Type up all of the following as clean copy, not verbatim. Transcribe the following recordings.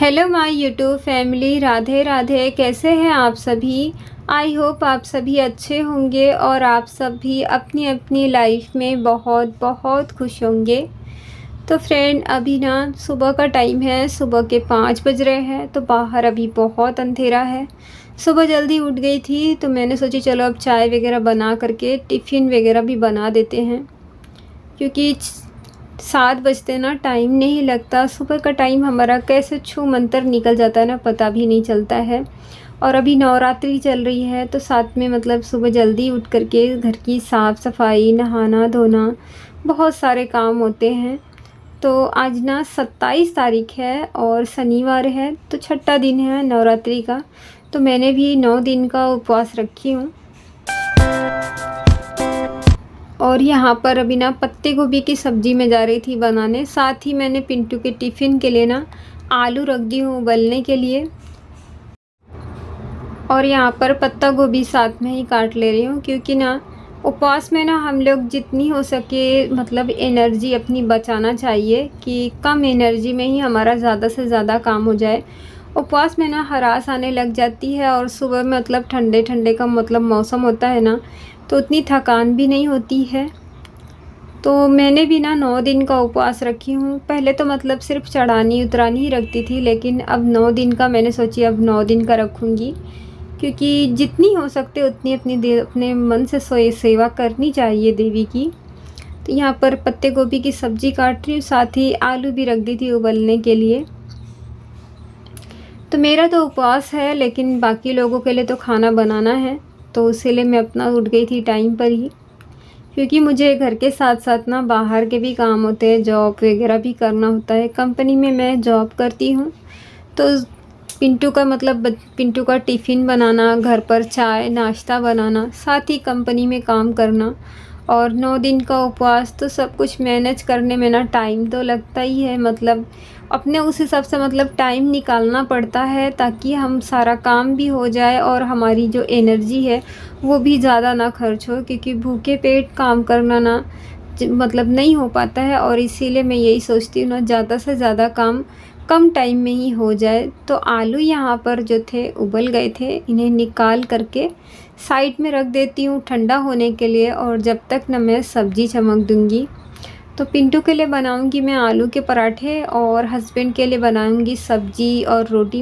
Hello my YouTube family, Radhe Radhe. कैसे हैं आप सभी? आई होप आप सभी अच्छे होंगे और आप सभी अपनी अपनी लाइफ में बहुत बहुत खुश होंगे। तो फ्रेंड, अभी ना सुबह का टाइम है, सुबह के 5 बज रहे हैं। तो बाहर अभी बहुत अंधेरा है। सुबह जल्दी उठ गई थी तो मैंने सोची चलो अब चाय वगैरह बना करके टिफ़िन वगैरह भी बना देते हैं, क्योंकि 7 बजते ना टाइम नहीं लगता। सुबह का टाइम हमारा कैसे छू मंतर निकल जाता है ना, पता भी नहीं चलता है। और अभी नवरात्रि चल रही है तो साथ में मतलब सुबह जल्दी उठ करके घर की साफ़ सफाई, नहाना धोना, बहुत सारे काम होते हैं। तो आज ना 27 तारीख है और शनिवार है, तो छठा दिन है नवरात्रि का। तो मैंने भी 9 दिन का उपवास रखी हूँ। और यहाँ पर अभी ना पत्ते गोभी की सब्ज़ी में जा रही थी बनाने। साथ ही मैंने पिंटू के टिफ़िन के लिए ना आलू रख दी हूँ उबलने के लिए। और यहाँ पर पत्ता गोभी साथ में ही काट ले रही हूँ, क्योंकि ना उपवास में ना हम लोग जितनी हो सके मतलब एनर्जी अपनी बचाना चाहिए कि कम एनर्जी में ही हमारा ज़्यादा से ज़्यादा काम हो जाए। उपवास में ना हरास आने लग जाती है और सुबह में मतलब ठंडे ठंडे का मतलब मौसम होता है ना, तो उतनी थकान भी नहीं होती है। तो मैंने भी ना 9 दिन का उपवास रखी हूँ। पहले तो मतलब सिर्फ चढ़ानी उतरानी ही रखती थी, लेकिन अब 9 दिन का मैंने सोची अब 9 दिन का रखूँगी, क्योंकि जितनी हो सकते उतनी अपने मन से सेवा करनी चाहिए देवी की। तो यहाँ पर पत्ते गोभी की सब्ज़ी काट रही हूँ, साथ ही आलू भी रख दी थी उबलने के लिए। तो मेरा तो उपवास है, लेकिन बाकी लोगों के लिए तो खाना बनाना है, तो इसीलिए मैं अपना उठ गई थी टाइम पर ही, क्योंकि मुझे घर के साथ साथ ना बाहर के भी काम होते हैं, जॉब वगैरह भी करना होता है। कंपनी में मैं जॉब करती हूँ। तो पिंटू का मतलब पिंटू का टिफ़िन बनाना, घर पर चाय नाश्ता बनाना, साथ ही कंपनी में काम करना और 9 दिन का उपवास, तो सब कुछ मैनेज करने में ना टाइम तो लगता ही है। मतलब अपने उस हिसाब से मतलब टाइम निकालना पड़ता है, ताकि हम सारा काम भी हो जाए और हमारी जो एनर्जी है वो भी ज़्यादा ना खर्च हो, क्योंकि भूखे पेट काम करना ना मतलब नहीं हो पाता है। और इसीलिए मैं यही सोचती हूँ ना, ज़्यादा से ज़्यादा काम कम टाइम में ही हो जाए। तो आलू यहाँ पर जो थे उबल गए थे, इन्हें निकाल करके साइड में रख देती हूँ ठंडा होने के लिए, और जब तक न मैं सब्ज़ी चमक दूँगी। तो पिंटू के लिए बनाऊँगी मैं आलू के पराठे और हस्बैंड के लिए बनाऊँगी सब्ज़ी और रोटी।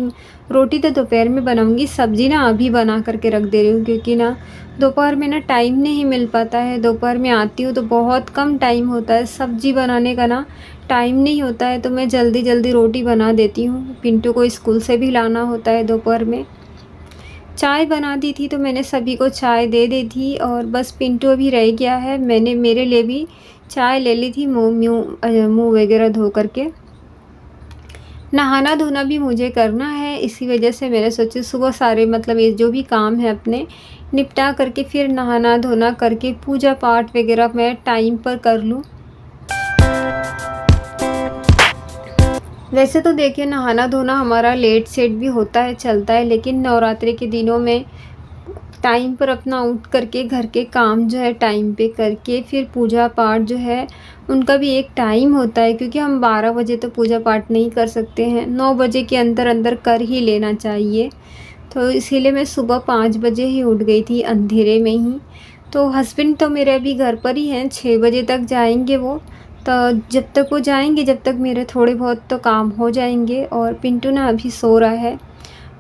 रोटी तो दोपहर में बनाऊँगी, सब्ज़ी ना अभी बना करके रख दे रही हूँ, क्योंकि ना दोपहर में ना टाइम नहीं मिल पाता है। दोपहर में आती हूँ तो बहुत कम टाइम होता है, सब्ज़ी बनाने का ना टाइम नहीं होता है। तो मैं जल्दी जल्दी रोटी बना देती हूँ। पिंटू को स्कूल से भी लाना होता है दोपहर में। चाय बना दी थी तो मैंने सभी को चाय दे दी थी, और बस पिंटू अभी रह गया है। मैंने मेरे लिए भी चाय ले ली थी, मुँह वगैरह धो करके। नहाना धोना भी मुझे करना है, इसी वजह से मैंने सोचा सुबह सारे मतलब ये जो भी काम है अपने निपटा करके फिर नहाना धोना करके पूजा पाठ वगैरह मैं टाइम पर कर लूँ। वैसे तो देखिए, नहाना धोना हमारा लेट सेट भी होता है, चलता है, लेकिन नवरात्रि के दिनों में टाइम पर अपना उठ करके घर के काम जो है टाइम पे करके फिर पूजा पाठ जो है उनका भी एक टाइम होता है, क्योंकि हम 12 बजे तो पूजा पाठ नहीं कर सकते हैं, 9 बजे के अंदर अंदर कर ही लेना चाहिए। तो इसीलिए मैं सुबह 5 बजे ही उठ गई थी, अंधेरे में ही। तो हस्बैंड तो मेरे अभी घर पर ही हैं, 6 बजे तक जाएंगे वो। तो जब तक वो जाएंगे जब तक मेरे थोड़े बहुत तो काम हो जाएंगे। और पिंटू ना अभी सो रहा है।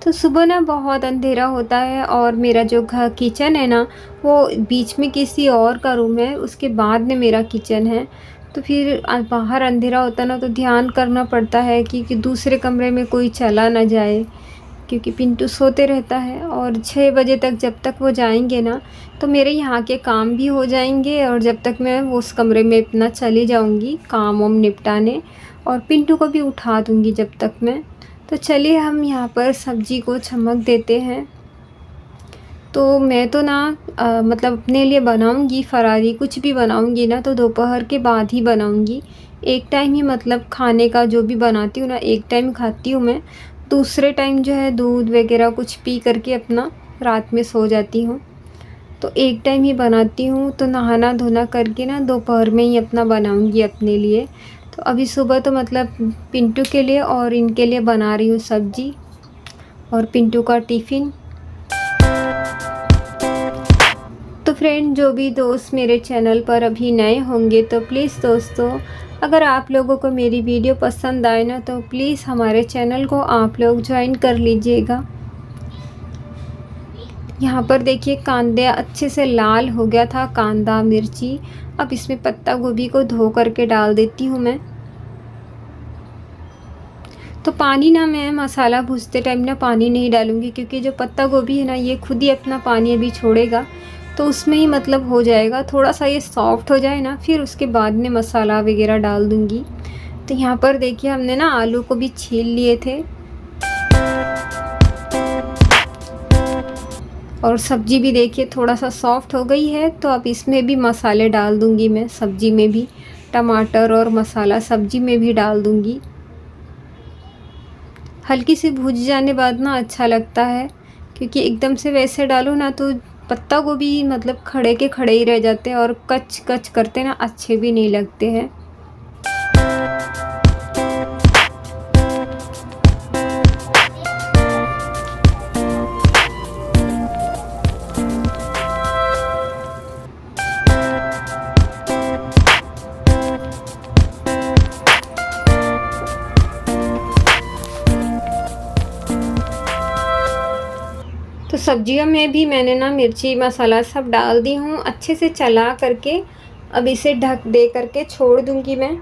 तो सुबह ना बहुत अंधेरा होता है, और मेरा जो किचन है ना वो बीच में किसी और का रूम है, उसके बाद में मेरा किचन है। तो फिर बाहर अंधेरा होता ना तो ध्यान करना पड़ता है कि दूसरे कमरे में कोई चला ना जाए, क्योंकि पिंटू सोते रहता है। और 6 बजे तक जब तक वो जाएंगे ना तो मेरे यहाँ के काम भी हो जाएंगे, और जब तक मैं उस कमरे में अपना चली जाऊँगी काम वाम निपटाने, और पिंटू को भी उठा दूँगी जब तक मैं। तो चलिए हम यहाँ पर सब्ज़ी को चमक देते हैं। तो मैं तो ना मतलब अपने लिए बनाऊँगी फरारी, कुछ भी बनाऊँगी ना तो दोपहर के बाद ही बनाऊँगी। एक टाइम ही मतलब खाने का जो भी बनाती हूँ ना एक टाइम खाती हूँ मैं, दूसरे टाइम जो है दूध वगैरह कुछ पी करके अपना रात में सो जाती हूँ। तो एक टाइम ही बनाती हूँ। तो नहाना धोना करके ना दोपहर में ही अपना बनाऊँगी अपने लिए। तो अभी सुबह तो मतलब पिंटू के लिए और इनके लिए बना रही हूँ सब्जी और पिंटू का टिफ़िन। तो फ्रेंड, जो भी दोस्त मेरे चैनल पर अभी नए होंगे तो प्लीज़ दोस्तों, अगर आप लोगों को मेरी वीडियो पसंद आए ना तो प्लीज़ हमारे चैनल को आप लोग ज्वाइन कर लीजिएगा। यहाँ पर देखिए कांदे अच्छे से लाल हो गया था, कांदा मिर्ची। अब इसमें पत्ता गोभी को धो करके डाल देती हूँ मैं। तो पानी ना मैं मसाला भूनते टाइम ना पानी नहीं डालूँगी, क्योंकि जो पत्ता गोभी है ना ये खुद ही अपना पानी अभी छोड़ेगा, तो उसमें ही मतलब हो जाएगा। थोड़ा सा ये सॉफ्ट हो जाए ना फिर उसके बाद में मसाला वगैरह डाल दूँगी। तो यहाँ पर देखिए हमने ना आलू को भी छील लिए थे और सब्जी भी देखिए थोड़ा सा सॉफ्ट हो गई है। तो अब इसमें भी मसाले डाल दूँगी मैं, सब्जी में भी टमाटर और मसाला सब्जी में भी डाल दूँगी। हल्की सी भून जाने बाद ना अच्छा लगता है, क्योंकि एकदम से वैसे डालो ना तो पत्ता गोभी मतलब खड़े के खड़े ही रह जाते हैं और कच कच करते ना अच्छे भी नहीं लगते हैं। तो सब्जियों में भी मैंने ना मिर्ची मसाला सब डाल दी हूँ, अच्छे से चला करके अब इसे ढक दे करके छोड़ दूँगी मैं।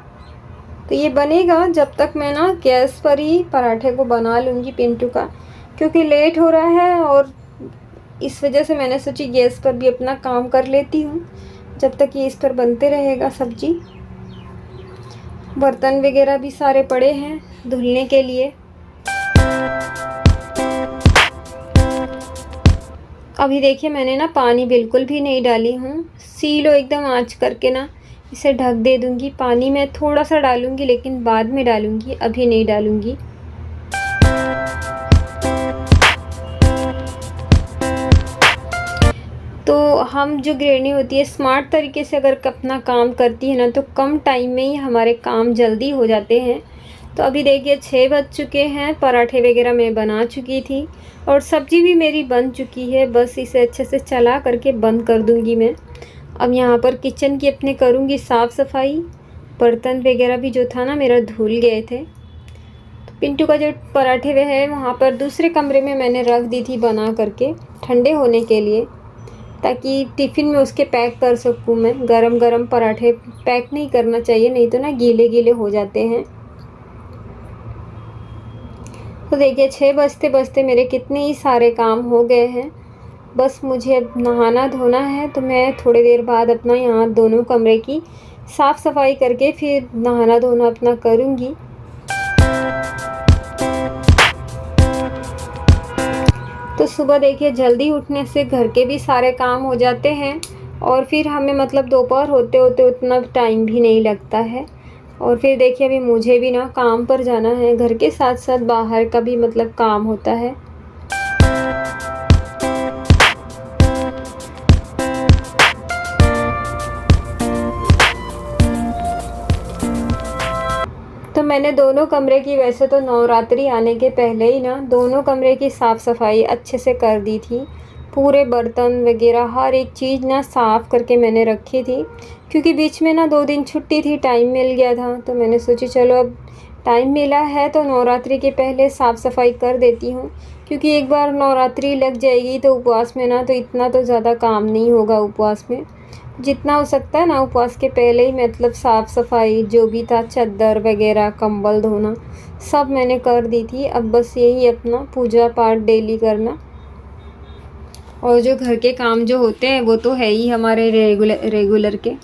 तो ये बनेगा जब तक मैं ना गैस पर ही पराठे को बना लूँगी पिंटू का, क्योंकि लेट हो रहा है और इस वजह से मैंने सोची गैस पर भी अपना काम कर लेती हूँ जब तक ये इस पर बनते रहेगा सब्जी। बर्तन वगैरह भी सारे पड़े हैं धुलने के लिए। अभी देखिए मैंने ना पानी बिल्कुल भी नहीं डाली हूँ, सीलो एकदम आँच करके ना इसे ढक दे दूँगी। पानी मैं थोड़ा सा डालूँगी लेकिन बाद में डालूँगी, अभी नहीं डालूँगी। तो हम जो गृहिणी होती है स्मार्ट तरीके से अगर अपना काम करती है ना तो कम टाइम में ही हमारे काम जल्दी हो जाते हैं। तो अभी देखिए 6 बज चुके हैं, पराठे वगैरह मैं बना चुकी थी और सब्ज़ी भी मेरी बन चुकी है। बस इसे अच्छे से चला करके बंद कर दूंगी मैं। अब यहाँ पर किचन की अपने करूँगी साफ़ सफाई। बर्तन वगैरह भी जो था ना मेरा धुल गए थे। तो पिंटू का जो पराठे वे है वहाँ पर दूसरे कमरे में मैंने रख दी थी बना करके ठंडे होने के लिए, ताकि टिफ़िन में उसके पैक कर सकूँ मैं। गरम गरम पराठे पैक नहीं करना चाहिए, नहीं तो ना गीले गीले हो जाते हैं। तो देखिए 6 बजते बजते मेरे कितने ही सारे काम हो गए हैं। बस मुझे अब नहाना धोना है, तो मैं थोड़ी देर बाद अपना यहाँ दोनों कमरे की साफ़ सफाई करके फिर नहाना धोना अपना करूँगी। तो सुबह देखिए जल्दी उठने से घर के भी सारे काम हो जाते हैं और फिर हमें मतलब दोपहर होते होते उतना टाइम भी नहीं लगता है। और फिर देखिए अभी मुझे भी ना काम पर जाना है, घर के साथ साथ बाहर का भी मतलब काम होता है। तो मैंने दोनों कमरे की वैसे तो नवरात्रि आने के पहले ही ना दोनों कमरे की साफ़ सफाई अच्छे से कर दी थी। पूरे बर्तन वगैरह हर एक चीज़ ना साफ़ करके मैंने रखी थी, क्योंकि बीच में ना 2 दिन छुट्टी थी, टाइम मिल गया था। तो मैंने सोची चलो अब टाइम मिला है तो नवरात्रि के पहले साफ़ सफाई कर देती हूँ, क्योंकि एक बार नवरात्रि लग जाएगी तो उपवास में ना तो इतना तो ज़्यादा काम नहीं होगा। उपवास में जितना हो सकता है ना उपवास के पहले ही मतलब साफ़ सफाई जो भी था, चादर वगैरह कंबल धोना सब मैंने कर दी थी। अब बस यही अपना पूजा पाठ डेली करना और जो घर के काम जो होते हैं वो तो है ही हमारे रेगुलर के।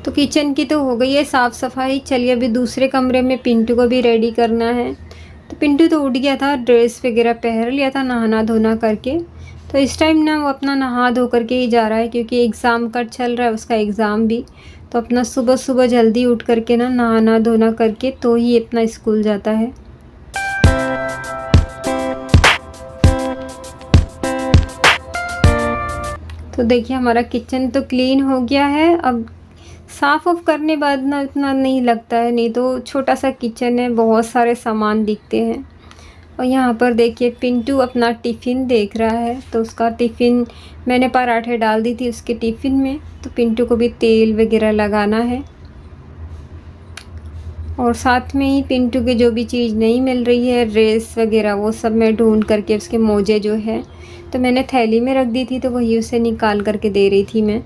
तो किचन की तो हो गई है साफ़ सफाई। चलिए अभी दूसरे कमरे में पिंटू को भी रेडी करना है। तो पिंटू तो उठ गया था, ड्रेस वगैरह पहन लिया था नहाना धोना करके। तो इस टाइम ना वो अपना नहा धो करके ही जा रहा है, क्योंकि एग्ज़ाम का चल रहा है उसका एग्ज़ाम भी। तो अपना सुबह सुबह जल्दी उठ करके ना नहाना धोना करके तो ही अपना स्कूल जाता है। तो देखिए हमारा किचन तो क्लीन हो गया है। अब साफ़ ऑफ करने बाद ना इतना नहीं लगता है, नहीं तो छोटा सा किचन है, बहुत सारे सामान दिखते हैं। और यहाँ पर देखिए पिंटू अपना टिफ़िन देख रहा है, तो उसका टिफ़िन मैंने पराठे डाल दी थी उसके टिफ़िन में, तो पिंटू को भी तेल वगैरह लगाना है। और साथ में ही पिंटू के जो भी चीज़ नहीं मिल रही है, ड्रेस वगैरह, वो सब मैं ढूंढ करके, उसके मोजे जो है तो मैंने थैली में रख दी थी, तो वही उसे निकाल करके दे रही थी मैं।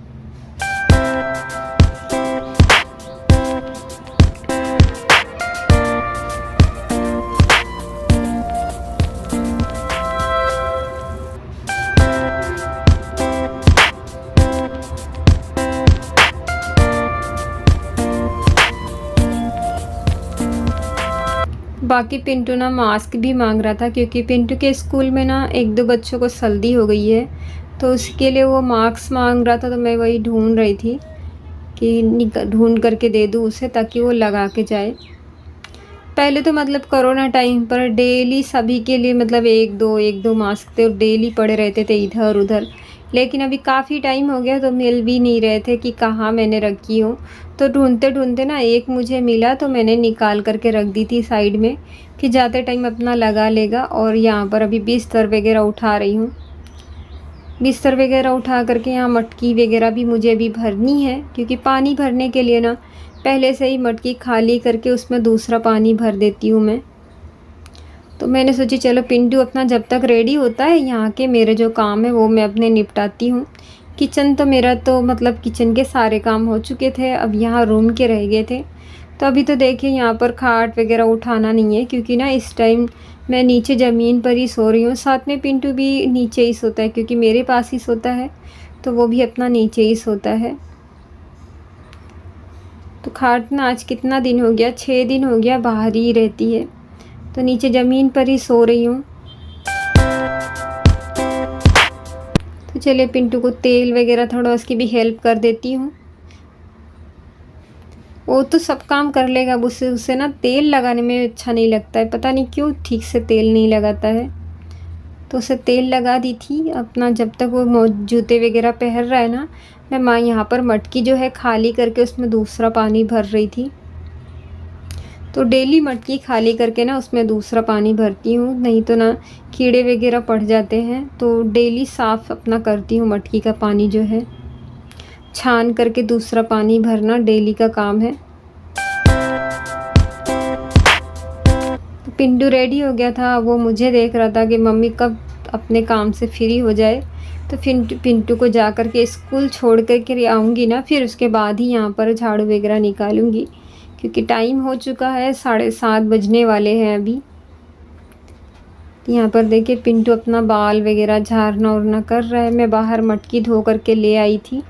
बाकी पिंटू ना मास्क भी मांग रहा था, क्योंकि पिंटू के स्कूल में ना 1-2 बच्चों को सर्दी हो गई है, तो उसके लिए वो मास्क मांग रहा था। तो मैं वही ढूंढ रही थी कि ढूंढ करके दे दूँ उसे, ताकि वो लगा के जाए। पहले तो मतलब कोरोना टाइम पर डेली सभी के लिए मतलब 1-2 मास्क थे, डेली पड़े रहते थे इधर उधर। लेकिन अभी काफ़ी टाइम हो गया, तो मिल भी नहीं रहे थे कि कहाँ मैंने रखी हूँ। तो ढूंढते ढूंढते ना एक मुझे मिला, तो मैंने निकाल करके रख दी थी साइड में कि जाते टाइम अपना लगा लेगा। और यहाँ पर अभी बिस्तर वगैरह उठा रही हूँ। बिस्तर वगैरह उठा करके यहाँ मटकी वगैरह भी मुझे अभी भरनी है, क्योंकि पानी भरने के लिए ना पहले से ही मटकी खाली करके उसमें दूसरा पानी भर देती हूँ मैं। तो मैंने सोची चलो पिंटू अपना जब तक रेडी होता है, यहाँ के मेरे जो काम है वो मैं अपने निपटाती हूँ। किचन तो मेरा तो मतलब किचन के सारे काम हो चुके थे, अब यहाँ रूम के रह गए थे। तो अभी तो देखिए यहाँ पर खाट वगैरह उठाना नहीं है, क्योंकि ना इस टाइम मैं नीचे ज़मीन पर ही सो रही हूँ। साथ में पिंटू भी नीचे ही सोता है, क्योंकि मेरे पास ही सोता है, तो वो भी अपना नीचे ही सोता है। तो खाट ना आज कितना दिन हो गया, 6 दिन हो गया बाहर ही रहती है, तो नीचे ज़मीन पर ही सो रही हूँ। तो चलिए पिंटू को तेल वगैरह थोड़ा उसकी भी हेल्प कर देती हूँ। वो तो सब काम कर लेगा, उसे उसे ना तेल लगाने में अच्छा नहीं लगता है, पता नहीं क्यों ठीक से तेल नहीं लगाता है। तो उसे तेल लगा दी थी अपना, जब तक वो जूते वगैरह पहन रहा है ना, मैं माँ यहाँ पर मटकी जो है खाली करके उसमें दूसरा पानी भर रही थी। तो डेली मटकी खाली करके ना उसमें दूसरा पानी भरती हूँ, नहीं तो ना कीड़े वगैरह पड़ जाते हैं। तो डेली साफ़ अपना करती हूँ, मटकी का पानी जो है छान करके दूसरा पानी भरना डेली का काम है। तो पिंटू रेडी हो गया था, वो मुझे देख रहा था कि मम्मी कब अपने काम से फ्री हो जाए। तो फिर पिंटू को जा कर के स्कूल छोड़ कर के आऊँगी ना, फिर उसके बाद ही यहाँ पर झाड़ू वगैरह निकालूँगी, क्योंकि टाइम हो चुका है, 7:30 बजने वाले हैं अभी। यहाँ पर देखिए पिंटू अपना बाल वगैरह झाड़ना उड़ना कर रहा है। मैं बाहर मटकी धो करके ले आई थी।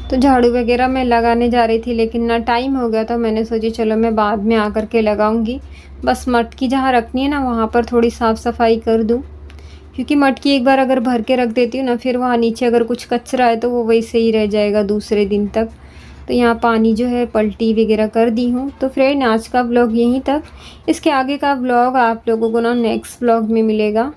तो झाड़ू वगैरह मैं लगाने जा रही थी, लेकिन ना टाइम हो गया था, मैंने सोची चलो मैं बाद में आकर के लगाऊंगी। बस मटकी जहाँ रखनी है ना वहाँ पर थोड़ी साफ़ सफाई कर दूँ, क्योंकि मटकी एक बार अगर भर के रख देती हूँ ना, फिर वहाँ नीचे अगर कुछ कचरा है तो वो वैसे ही रह जाएगा दूसरे दिन तक। तो यहाँ पानी जो है पलटी वगैरह कर दी हूँ। तो फ्रेंड आज का ब्लॉग यहीं तक, इसके आगे का ब्लॉग आप लोगों को ना नेक्स्ट ब्लॉग में मिलेगा।